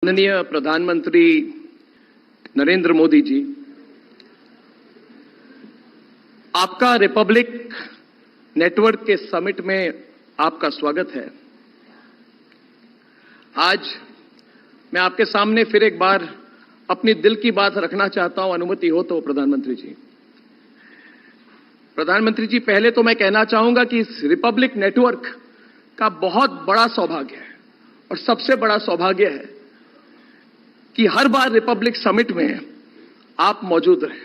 माननीय प्रधानमंत्री नरेंद्र मोदी जी, आपका रिपब्लिक नेटवर्क के समिट में आपका स्वागत है। आज मैं आपके सामने फिर एक बार अपनी दिल की बात रखना चाहता हूं, अनुमति हो तो। प्रधानमंत्री जी, पहले तो मैं कहना चाहूंगा कि इस रिपब्लिक नेटवर्क का बहुत बड़ा सौभाग्य है और सबसे बड़ा सौभाग्य है कि हर बार रिपब्लिक समिट में आप मौजूद रहे।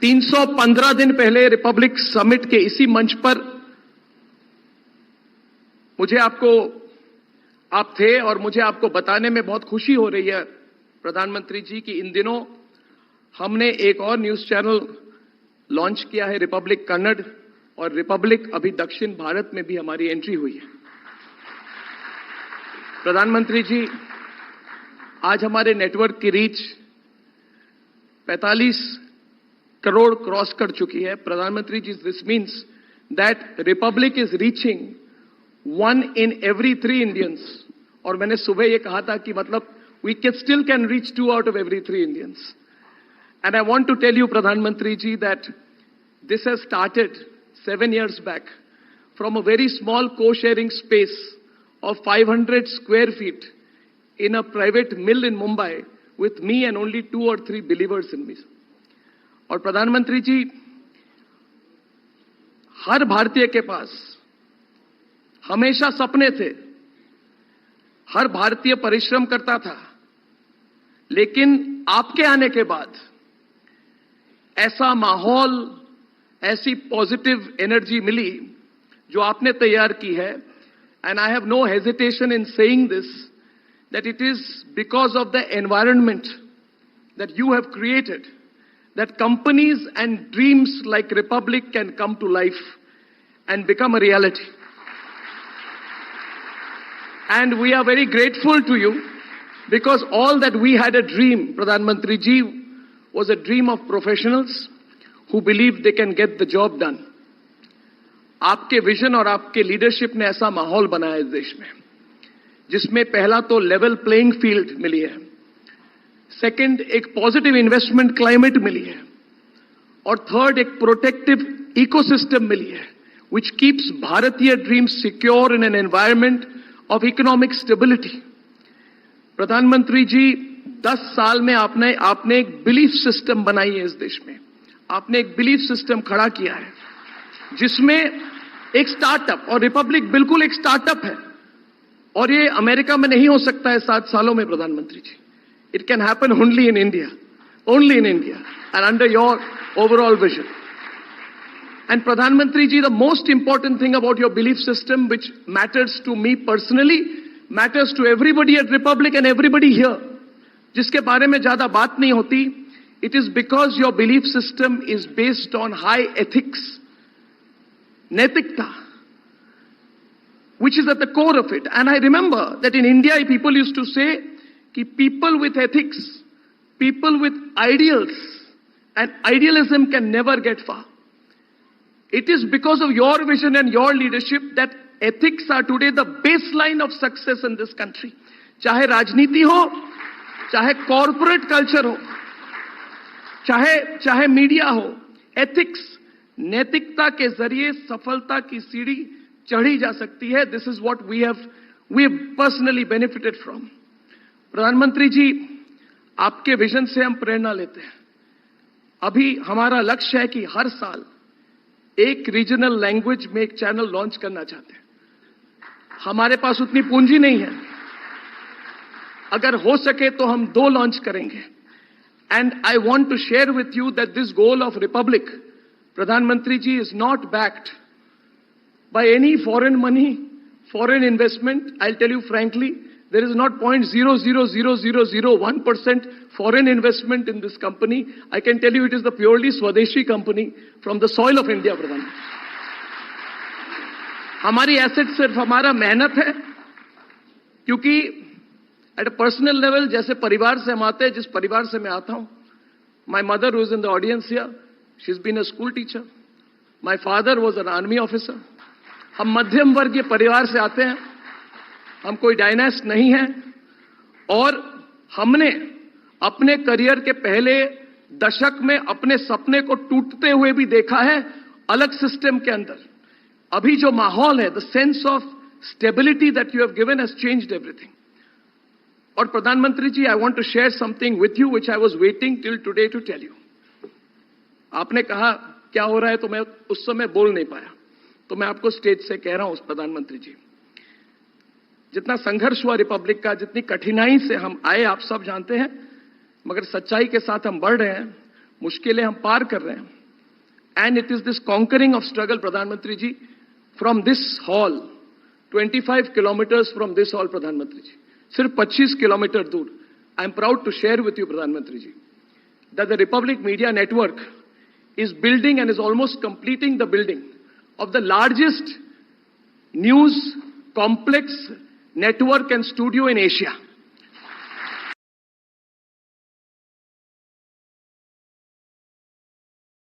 तीन 315 दिन पहले रिपब्लिक समिट के इसी मंच पर आप थे और मुझे आपको बताने में बहुत खुशी हो रही है प्रधानमंत्री जी कि इन दिनों हमने एक और न्यूज चैनल लॉन्च किया है, रिपब्लिक कन्नड़, और रिपब्लिक अभी दक्षिण भारत में भी हमारी एंट्री हुई है। प्रधानमंत्री जी, आज हमारे नेटवर्क की रीच 45 करोड़ क्रॉस कर चुकी है। प्रधानमंत्री ji, this means that Republic is reaching 1 in every 3 Indians। और मैंने सुबह ये कहा था कि मतलब we still can reach 2 out of every 3 Indians। And I want to tell you, Pradhanmantri ji, that this has started 7 years back from a very small co-sharing space of 500 square feet in a private mill in Mumbai with me and only 2 or 3 believers in me। और प्रधानमंत्री जी, हर भारतीय के पास हमेशा सपने थे, हर भारतीय परिश्रम करता था, लेकिन आपके आने के बाद ऐसा माहौल, ऐसी पॉजिटिव एनर्जी मिली जो आपने तैयार की है। And I have no hesitation in saying this that it is because of the environment that you have created that companies and dreams like Republic can come to life and become a reality। And we are very grateful to you because all that we had a dream, Pradhan Mantri ji, was a dream of professionals who believed they can get the job done। आपके vision और आपके leadership ने ऐसा माहौल बनाया इस देश में जिसमें पहला तो लेवल प्लेइंग फील्ड मिली है, सेकंड एक पॉजिटिव इन्वेस्टमेंट क्लाइमेट मिली है, और थर्ड एक प्रोटेक्टिव इकोसिस्टम मिली है which keeps Bharatiya dreams secure in an environment of economic stability। प्रधानमंत्री जी, 10 साल में आपने एक बिलीफ सिस्टम बनाई है इस देश में। आपने एक बिलीफ सिस्टम खड़ा किया है जिसमें एक स्टार्टअप, और रिपब्लिक बिल्कुल एक स्टार्टअप है, और ये अमेरिका में नहीं हो सकता है 7 सालों में प्रधानमंत्री ji. It can happen only in India and under your overall vision. And Pradhan Mantri ji, the most important thing about your belief system, which matters to me personally, matters to everybody at Republic and everybody here, जिसके बारे में ज्यादा बात नहीं होती, it is because your belief system is based on high ethics, नैतिकता, which is at the core of it। And I remember that in India people used to say कि people with ethics, people with ideals and idealism can never get far। It is because of your vision and your leadership that ethics are today the baseline of success in this country। चाहे राजनीति हो, चाहे corporate culture हो, चाहे media हो, ethics, नैतिकता के जरिए सफलता की सीढ़ी चढ़ी जा सकती है। This is what we have personally benefited from. प्रधानमंत्री जी, आपके विजन से हम प्रेरणा लेते हैं। अभी हमारा लक्ष्य है कि हर साल एक रीजनल लैंग्वेज में एक चैनल लॉन्च करना चाहते हैं। हमारे पास उतनी पूंजी नहीं है, अगर हो सके तो हम 2 लॉन्च करेंगे। And I want to share with you that this goal of Republic, प्रधानमंत्री ji, is not backed by any foreign money, foreign investment. I tell you frankly, there is not 0.00001% foreign investment in this company। I can tell you it is the purely Swadeshi company from the soil of India, Pradhan। हमारी asset सिर्फ हमारा मेहनत है, क्योंकि at a personal level जैसे परिवार से हम आते हैं, जिस परिवार से मैं आता हूं, my mother who is in the audience here, she's been a school teacher। My father was an army officer। हम मध्यम वर्गीय परिवार से आते हैं, हम कोई डायनेस्ट नहीं है और हमने अपने करियर के पहले दशक में अपने सपने को टूटते हुए भी देखा है अलग सिस्टम के अंदर। अभी जो माहौल है, the sense of stability that you have given has changed everything. और प्रधानमंत्री ji, I want to share something with you which I was waiting till today to tell you. आपने कहा क्या हो रहा है, तो मैं उस समय बोल नहीं पाया, तो मैं आपको स्टेज से कह रहा हूं प्रधानमंत्री जी, जितना संघर्ष हुआ रिपब्लिक का, जितनी कठिनाई से हम आए आप सब जानते हैं, मगर सच्चाई के साथ हम बढ़ रहे हैं, मुश्किलें हम पार कर रहे हैं। And it is this conquering of struggle प्रधानमंत्री ji, from this hall 25 kilometres from this hall प्रधानमंत्री जी, सिर्फ 25 किलोमीटर दूर, I am proud to share with you प्रधानमंत्री ji that the Republic Media Network is building and is almost completing the building of the largest news complex network and studio in Asia.